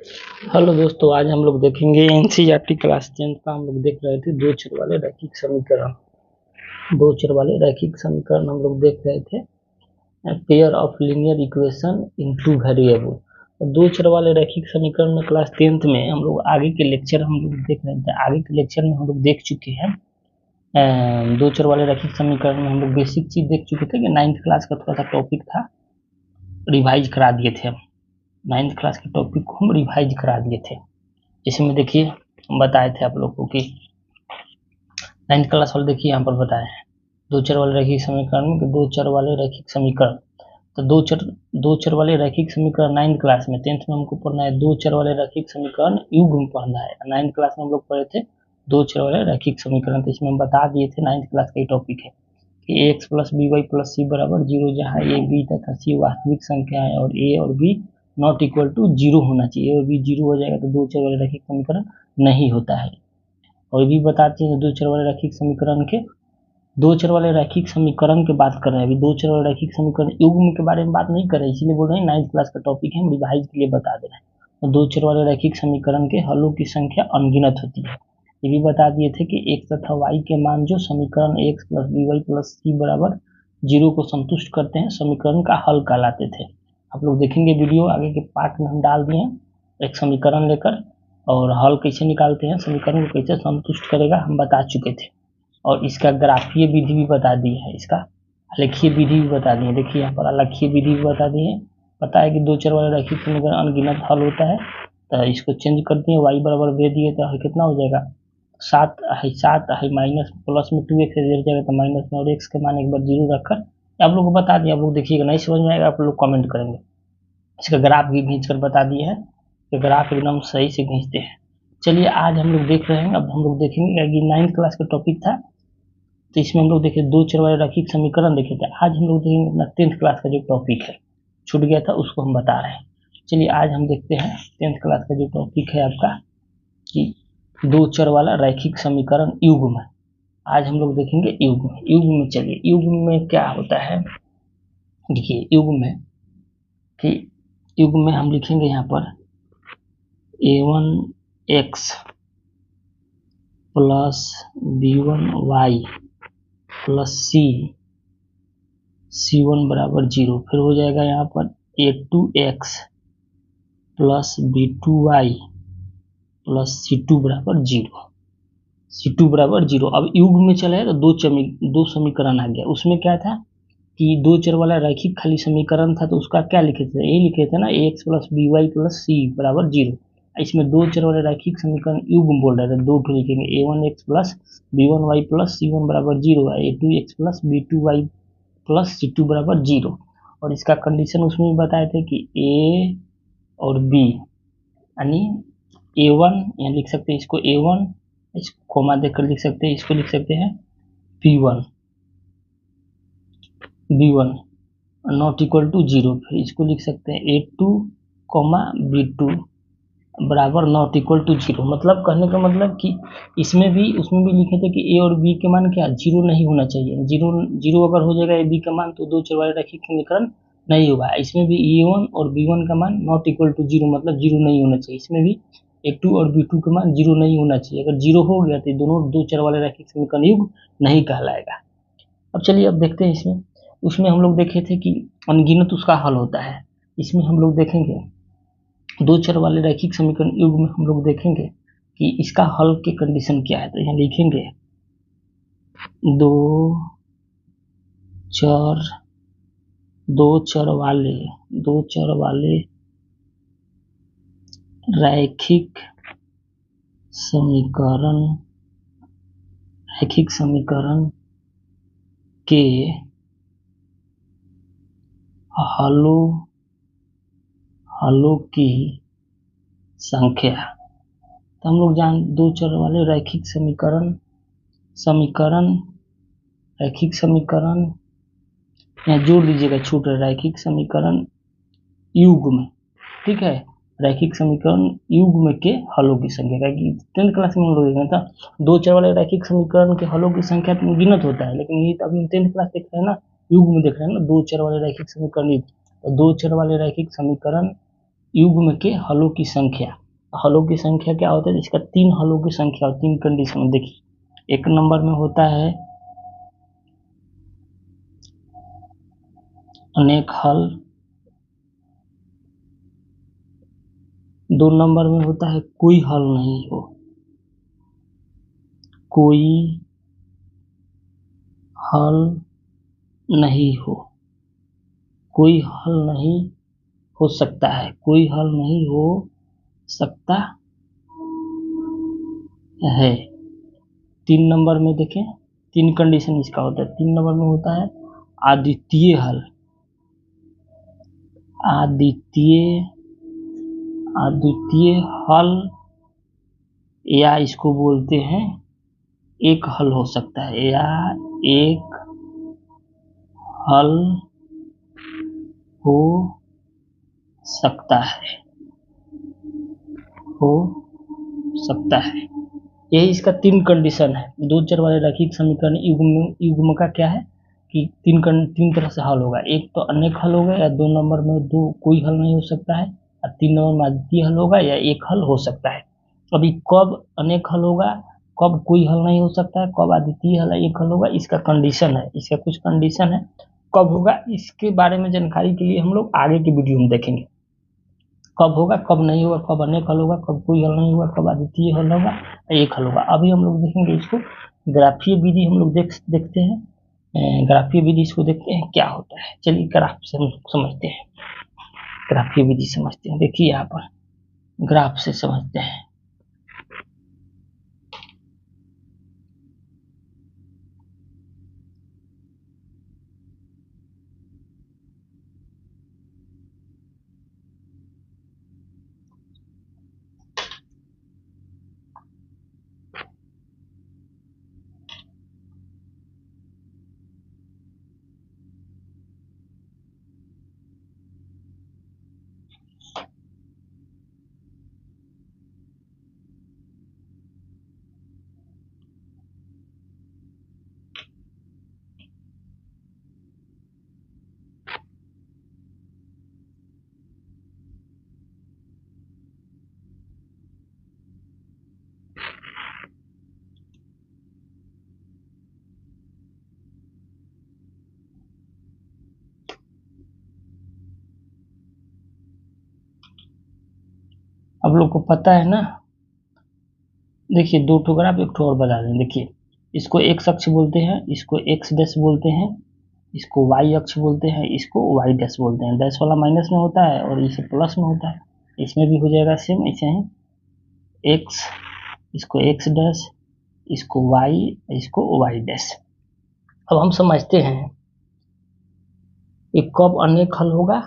Hello दोस्तों, आज हम लोग देखेंगे एनसीईआरटी क्लास 10 का। हम लोग देख रहे थे दो चर वाले रैखिक समीकरण। दो चर वाले रैखिक समीकरण हम लोग देख रहे थे। Pair of linear equation in two variable. और दो चर वाले रैखिक समीकरण में क्लास 10th में हम लोग आगे के लेक्चर हम लोग देख रहे थे। आगे के लेक्चर में हम लोग देख चुके हैं दो चर वाले रैखिक समीकरण में हम लोग बेसिक चीज देख चुके थे कि 9th क्लास का थोड़ा सा टॉपिक था, रिवाइज करा दिए थे हम। 9th क्लास के टॉपिक को हम रिवाइज करा दिए थे। इसमें देखिए हम बताए थे आप लोग को कि 9th क्लास वाले देखिए यहाँ पर बताए हैं दो चर वाले रैखिक समीकरण में कि दो चर वाले रैखिक समीकरण। तो दो चर वाले रैखिक समीकरण 9th क्लास में, 10th में हमको पढ़ना है दो चर वाले रैखिक समीकरण युग्म पढ़ना है। 9th क्लास में हम लोग पढ़े थे दो चर वाले रैखिक समीकरण। तो इसमें हम बता दिए थे 9th क्लास का ही टॉपिक है कि ax plus B Y plus C बराबर 0, जहाँ ए बी तथा सी वास्तविक संख्या है और ए और बी नॉट इक्वल टू 0 होना चाहिए। और बी 0 हो जाएगा तो दो चर वाले रैखिक समीकरण नहीं होता है। और भी बताते हैं दो चर वाले रैखिक समीकरण के, दो चर वाले रैखिक समीकरण की बात कर रहे हैं। अभी दो चर वाले रैखिक समीकरण युग्म के बारे में बात नहीं कर रहे, इसीलिए बोल रहे हैं 9th क्लास का टॉपिक है, हम रिवाइज के लिए बता दे रहे हैं। तो दो चर वाले रैखिक समीकरण के हलों की संख्या अनगिनत होती है। ये भी बता दिए थे कि x तथा y के मान जो समीकरण x plus B Y plus C बराबर 0 को संतुष्ट करते हैं, समीकरण का हल कहलाते थे। आप लोग देखेंगे वीडियो आगे के पार्ट में हम डाल दिए हैं एक समीकरण लेकर, और हल कैसे निकालते हैं, समीकरण को कैसे संतुष्ट करेगा हम बता चुके थे। और इसका ग्राफीय विधि भी बता दी है, इसका आलेखीय विधि भी बता दी है। देखिए यहाँ पर आलेखीय विधि भी बता दी है। पता है कि दो चर वाले रैखिक समीकरण अनगिनत हल होता है। तो इसको चेंज करते हैं, y बराबर दे दिए तो कितना हो जाएगा 7 है माइनस प्लस में 2x दे जाएगा तो माइनस में, और x के मान एक बार 0 रखकर आप लोग को बता दिया। आप लोग देखिएगा नहीं समझ में आएगा आप लोग कमेंट करेंगे। इसका ग्राफ भी खींच कर बता दिए हैं कि ग्राफ एकदम सही से खींचते हैं। चलिए आज हम लोग देख रहे हैं, अब हम लोग देखेंगे कि 9th क्लास का टॉपिक था, तो इसमें हम लोग देखे दो चर वाले रैखिक समीकरण देखे थे। आज हम लोग देखेंगे अपना 10th क्लास का जो टॉपिक है, छूट गया था उसको हम बता रहे हैं। चलिए आज हम देखते हैं 10th क्लास का जो टॉपिक है आपका कि दो चर वाला रैखिक समीकरण युग्म। आज हम लोग देखेंगे युग्म। युग्म में चलिए, युग्म में क्या होता है, देखिए युग्म में कि युग्म में हम लिखेंगे यहाँ पर a1x plus b1y plus c1 बराबर 0। फिर हो जाएगा यहाँ पर a2x plus b2y plus c2 बराबर 0। c2 बराबर 0। अब युग्म में चले तो दो समीकरण आ गया। उसमें क्या था कि दो चर वाला रैखिक खाली समीकरण था, तो उसका क्या लिखे थे, यही लिखे थे ना, ax plus B Y plus C बराबर 0। इसमें दो चर वाले रैखिक समीकरण युग्म बोल रहे थे, दो ठो लिखेंगे, a1x plus b1y plus c1 बराबर 0 है, a2x plus b2y plus c2 बराबर 0। और इसका कंडीशन उसमें भी बताए थे कि a और b, यानी a1 यहाँ लिख सकते हैं, इसको a1, इसको कोमा देकर लिख सकते हैं, इसको लिख सकते हैं b1 नॉट इक्वल टू 0। फिर इसको लिख सकते हैं a2 b2 बराबर नॉट इक्वल टू 0। मतलब कहने का मतलब कि इसमें भी उसमें भी लिखे थे कि a और b के मान क्या 0 नहीं होना चाहिए। 0 अगर हो जाएगा a b का मान तो दो चर वाले रैखिक समीकरण नहीं होगा। इसमें भी a1 और b1 का मान नॉट इक्वल टू 0, मतलब 0 नहीं होना चाहिए। इसमें भी a2 और b2 का मान 0 नहीं होना चाहिए। अगर 0 हो गया तो दोनों दो चर वाले रैखिक समीकरण युग्म नहीं कहलाएगा। अब चलिए अब देखते हैं इसमें, उसमें हम लोग देखे थे कि अनगिनत उसका हल होता है। इसमें हम लोग देखेंगे दो चर वाले रैखिक समीकरण युग्म में हम लोग देखेंगे कि इसका हल की कंडीशन क्या है। तो यहाँ लिखेंगे दो चर वाले रैखिक समीकरण के हलों की संख्या। तो हम लोग दो चर वाले रैखिक समीकरण यहाँ जोड़ दीजिएगा, छूट रहा रैखिक समीकरण युग्म, ठीक है, रैखिक समीकरण युग्म के हलों की संख्या। क्योंकि 10th क्लास में हम लोग देखा था दो चर वाले रैखिक समीकरण के हलों की संख्या तो गिनत होता है, लेकिन ये अभी 10th क्लास देख रहे हैं ना, युग्म देख रहे हैं ना, दो चर वाले रैखिक समीकरण। तो दो चर वाले रैखिक समीकरण युग्म के हलों की संख्या। हलों की संख्या क्या होता है, इसका 3 हलों की संख्या और 3 कंडीशन। देखिए 1 नंबर में होता है अनेक हल, 2 नंबर में होता है कोई हल नहीं हो, कोई हल नहीं हो, कोई हल नहीं हो सकता है, कोई हल नहीं हो सकता है। 3 नंबर में देखें, 3 कंडीशन इसका होता है। 3 नंबर में होता है अद्वितीय हल, अद्वितीय हल, या इसको बोलते हैं एक हल हो सकता है, या एक हल हो सकता है, हो सकता है। यही इसका 3 कंडीशन है। 2 चर वाले रैखिक समीकरण युग्म का क्या है कि 3 तरह से हल होगा। एक तो अनेक हल होगा, या 2 नंबर में दो कोई हल नहीं हो सकता है, और 3 नंबर में अद्वितीय हल होगा, या एक हल हो सकता है। अभी कब अनेक हल होगा, कब कोई हल नहीं हो सकता है, कब अद्वितीय हल एक हल होगा, इसका कंडीशन है, इसका कुछ कंडीशन है। कब होगा इसके बारे में जानकारी के लिए हम लोग आगे की वीडियो में देखेंगे। कब होगा, कब नहीं होगा, कब अनेक हल होगा, कब कोई हल नहीं होगा, कब अद्वितीय हल होगा, एक हल होगा। अभी हम लोग देखेंगे इसको ग्राफीय विधि, हम लोग देखते हैं ग्राफीय विधि, इसको देखते हैं क्या होता है। चलिए ग्राफ से हम समझते हैं, ग्राफीय विधि समझते हैं। देखिए यहाँ पर ग्राफ से समझते हैं। अब लोग को पता है ना, देखिए 2 ठो ग्राफ, एक ठो और बता दें। देखिए इसको एक्स अक्ष बोलते हैं, इसको एक्स डैश बोलते हैं, इसको वाई अक्ष बोलते हैं, इसको वाई डैश बोलते हैं। डैश वाला माइनस में होता है और इसे प्लस में होता है। इसमें भी हो जाएगा सेम ऐसे ही, एक्स, इसको एक्स डैश, इसको वाई, इसको वाई डैश। अब हम समझते हैं कि कब अनेक हल होगा।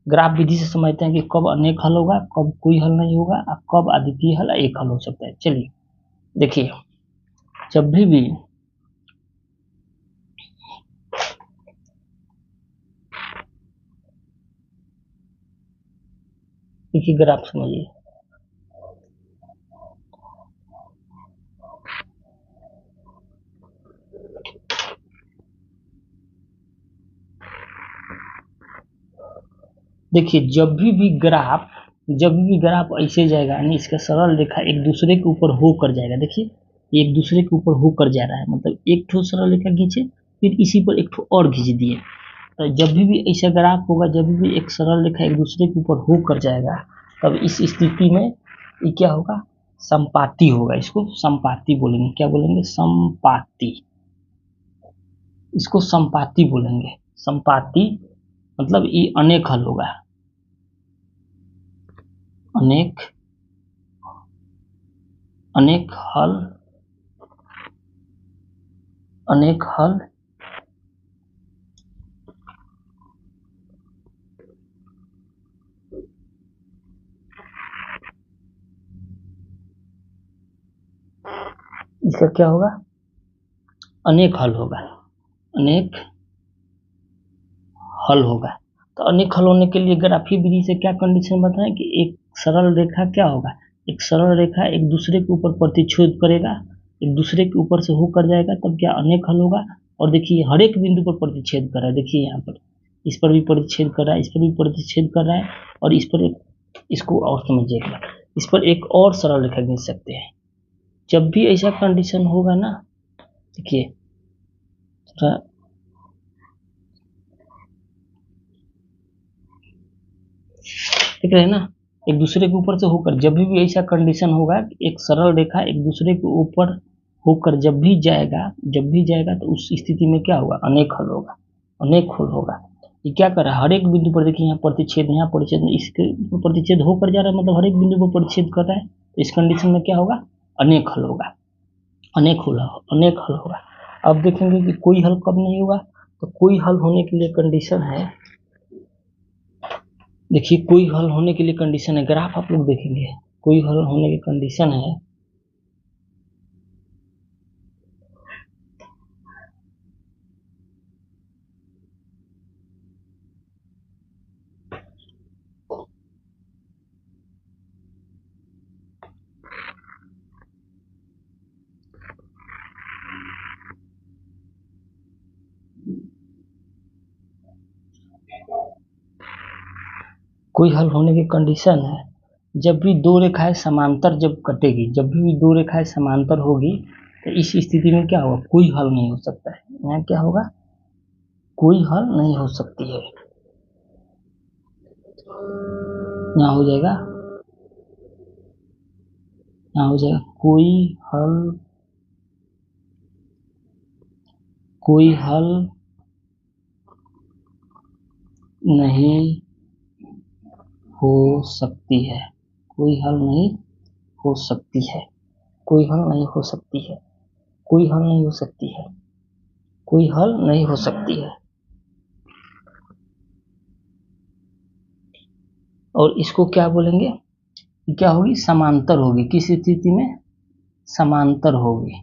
ग्राफ विधि से समझते हैं कि कब अनेक हल होगा, कब कोई हल नहीं होगा, और कब अद्वितीय हल एक हल हो सकता है। चलिए देखिए, जब भी देखिए ग्राफ समझिए, देखिए जब भी ग्राफ ऐसे जाएगा, यानी इसका सरल रेखा एक दूसरे के ऊपर होकर जाएगा। देखिए एक दूसरे के ऊपर होकर जा रहा है, मतलब एक ठो सरल रेखा खींचे, फिर इसी पर एक ठो और खींच दिए। तो जब भी ऐसा ग्राफ होगा, जब भी एक सरल रेखा एक दूसरे के ऊपर होकर जाएगा, तब इस स्थिति में ये क्या होगा, संपाती होगा। इसको संपाती बोलेंगे। क्या बोलेंगे, संपाती। इसको संपाती बोलेंगे। संपाती मतलब ये अनेक हल होगा, अनेक हल, अनेक हल इसका क्या होगा, अनेक हल होगा, अनेक हल होगा। तो अनेक हल होने के लिए ग्राफीय विधि से क्या कंडीशन बताएं कि एक सरल रेखा क्या होगा, एक सरल रेखा एक दूसरे के ऊपर प्रतिच्छेद करेगा, एक दूसरे के ऊपर से होकर जाएगा, तब क्या अनेक हल होगा। और देखिए हर एक बिंदु पर प्रतिच्छेद कर रहा है। देखिए यहाँ पर इस पर भी प्रतिच्छेद कर रहा है, इस पर भी प्रतिच्छेद कर रहा है, और इस पर इसको और समझिएगा। इस पर एक और सरल रेखा खींच सकते हैं। जब भी ऐसा कंडीशन होगा ना, देखिए देख रहे हैं ना, एक दूसरे के ऊपर से होकर जब भी ऐसा कंडीशन होगा, एक सरल रेखा एक दूसरे के ऊपर होकर जब भी जाएगा तो उस स्थिति में क्या होगा, अनेक हल होगा, अनेक हल होगा। ये क्या कर रहा है, हर एक बिंदु पर देखिए, यहाँ प्रतिच्छेद, यहाँ प्रतिच्छेद, इसके प्रतिच्छेद होकर जा रहा है, मतलब हर एक बिंदु पर प्रतिच्छेद कर रहा है, तो इस कंडीशन में क्या होगा, अनेक हल होगा, अनेक हल होगा। अब देखेंगे कि कोई हल कब नहीं होगा, तो कोई हल होने के लिए कंडीशन है, देखिए कोई हल होने के लिए कंडीशन है, ग्राफ आप लोग देखेंगे, कोई हल होने की कंडीशन है, कोई हल होने की कंडीशन है, जब भी दो रेखाएं समांतर जब कटेगी, जब भी दो रेखाएं समांतर होगी, तो इस स्थिति में क्या होगा, कोई हल नहीं हो सकता है। यहाँ क्या होगा, कोई हल नहीं हो सकती है। यहाँ हो जाएगा, यहाँ हो जाएगा कोई हल नहीं हो सकती है, कोई हल नहीं हो सकती है, कोई हल नहीं हो सकती है, कोई हल नहीं हो सकती है, कोई हल नहीं हो सकती है। और इसको क्या बोलेंगे, क्या होगी, समांतर होगी। किस स्थिति में, समांतर होगी।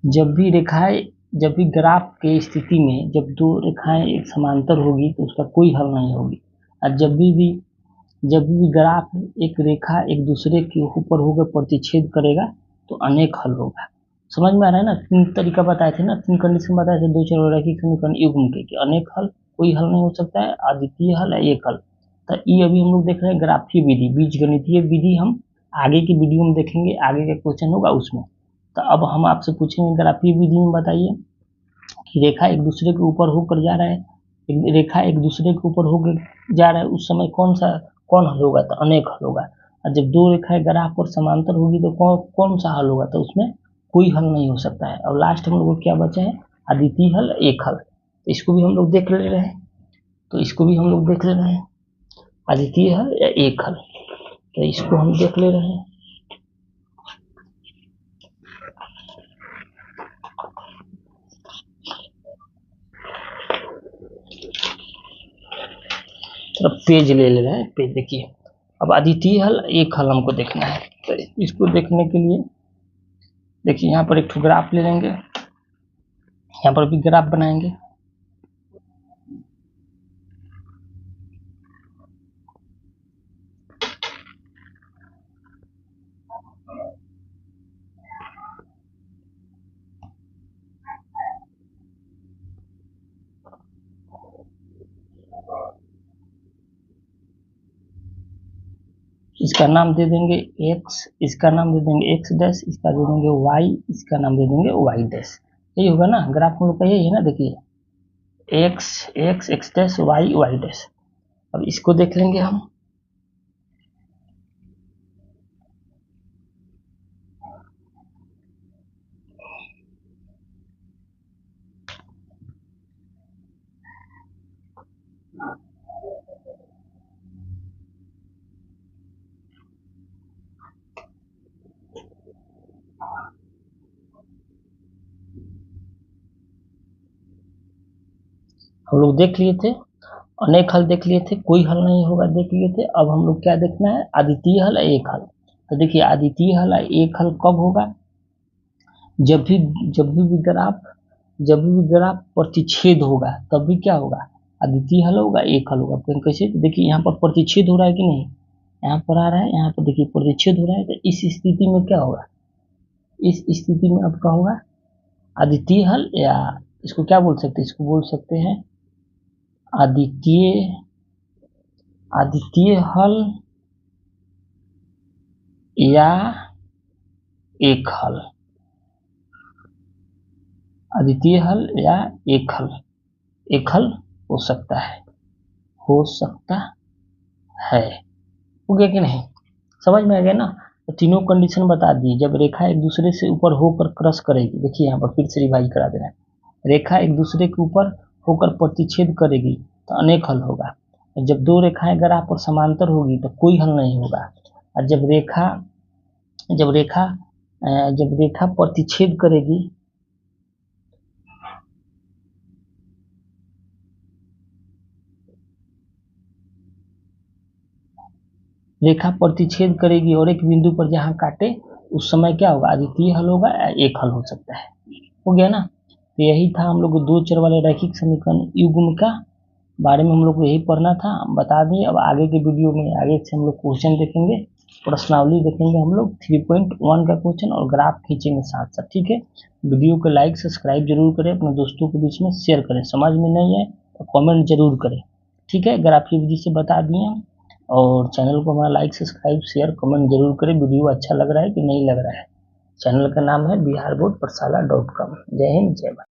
जब भी रेखाएं, जब भी ग्राफ के स्थिति में जब दो रेखाएं एक समांतर होगी तो उसका कोई हल नहीं होगी। और जब भी ग्राफ एक रेखा एक दूसरे के ऊपर होकर प्रतिच्छेद करेगा तो अनेक हल होगा। समझ में आ रहा है ना, तीन तरीका बताए थे ना, तीन कंडीशन बताए थे, दो चर रैखिक समीकरण युग्म के, कि अनेक हल, कोई हल नहीं हो सकता है, अद्वितीय हल है, एक हल। तो ये अभी हम लोग देख रहे हैं ग्राफीय विधि, बीजगणितीय विधि हम आगे की वीडियो में देखेंगे, आगे का क्वेश्चन होगा उसमें। तो अब हम आपसे पूछेंगे ग्राफीय विधि में बताइए कि रेखा एक दूसरे के ऊपर होकर जा रहा है, रेखा एक दूसरे के ऊपर होकर जा रहा है, उस समय कौन हल होगा, तो अनेक हल होगा। और जब दो रेखाएं ग्राफ पर समांतर होगी तो कौन सा हल होगा, तो उसमें कोई हल नहीं हो सकता है। और लास्ट हम लोग को क्या बचा है, अद्वितीय हल, एक हल। तो इसको भी हम लोग देख ले रहे हैं, तो इसको भी हम लोग देख ले रहे हैं, अद्वितीय हल या एक हल, तो इसको हम देख ले रहे हैं। तो पेज ले रहे हैं, पेज देखिए। अब अद्वितीय हल, एक हल हमको देखना है, तो इसको देखने के लिए देखिए यहाँ पर एक ठो ग्राफ ले लेंगे, यहाँ पर भी ग्राफ बनाएंगे। इसका नाम दे देंगे x, इसका नाम दे देंगे x डैश, इसका दे देंगे y, इसका नाम दे देंगे y डैश। यही होगा ना, ग्राफ हम लोग का यही है ना, देखिए x डैश, y डैश। अब इसको देख लेंगे हम, हम लोग देख लिए थे, अनेक हल देख लिए थे, कोई हल नहीं होगा देख लिए थे। अब हम लोग क्या देखना है, अद्वितीय हल, एक हल। तो देखिए अद्वितीय हल, एक हल कब होगा, जब भी ग्राफ प्रतिच्छेद होगा तब भी क्या होगा, अद्वितीय हल होगा, एक हल होगा। कैसे, तो देखिए यहाँ पर प्रतिच्छेद हो रहा है कि नहीं, यहाँ पर आ रहा है, यहाँ पर देखिए प्रतिच्छेद हो रहा है, तो इस स्थिति में क्या होगा, इस स्थिति में अब क्या होगा, अद्वितीय हल, या इसको क्या बोल सकते हैं, इसको बोल सकते हैं अद्वितीय अद्वितीय हल या एक हल, अद्वितीय हल या एक हल हो सकता है, हो सकता है। हो गया कि नहीं, समझ में आ गया ना। तो तीनों कंडीशन बता दी। जब रेखा एक दूसरे से ऊपर होकर क्रॉस करेगी, देखिए यहाँ पर फिर से रिवाइज करा दे रहे हैं, रेखा एक दूसरे के ऊपर होकर प्रतिच्छेद करेगी तो अनेक हल होगा। जब दो रेखाएं ग्राफ पर समांतर होगी तो कोई हल नहीं होगा। और जब रेखा प्रतिच्छेद करेगी, रेखा प्रतिच्छेद करेगी और एक बिंदु पर जहां काटे, उस समय क्या होगा, अद्वितीय हल होगा या एक हल हो सकता है। हो गया ना। तो यही था हम लोग को दो चर वाले रैखिक समीकरण युग्म का बारे में हम लोग को यही पढ़ना था, बता दिए। अब आगे के वीडियो में आगे से हम लोग क्वेश्चन देखेंगे, प्रश्नावली देखेंगे हम लोग, 3.1 का क्वेश्चन और ग्राफ खींचेंगे साथ साथ। ठीक है, वीडियो को लाइक सब्सक्राइब जरूर करें, अपने दोस्तों के बीच में शेयर करें। समझ में नहीं है तो कमेंट जरूर करें। ठीक है, ग्राफिक विधि से बता दिए हम। और चैनल को हमारा लाइक सब्सक्राइब शेयर कमेंट जरूर करें। वीडियो अच्छा लग रहा है कि नहीं लग रहा है। चैनल का नाम है biharboardpathshala.com। जय हिंद, जय भारत।